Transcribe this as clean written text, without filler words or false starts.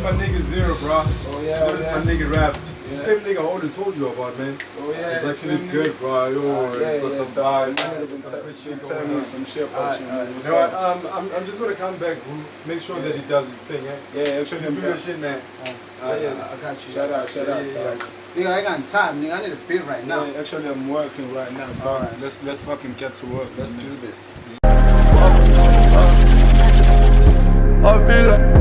my nigga Zero, bro. Oh yeah, Zero's my nigga Rap. It's the same nigga I already told you about, man. Oh yeah, it's actually good, bro. Yo, it's got some dog. Tell me some shit about you, man. I'm just gonna come back, make sure that he does his thing, eh? Yeah, actually, do your shit, man. I got you. Shout out. Nigga, I got time, nigga. I need a beat right now. Yeah, actually, I'm working right now. Alright, let's fucking get to work. Let's do this. I feel like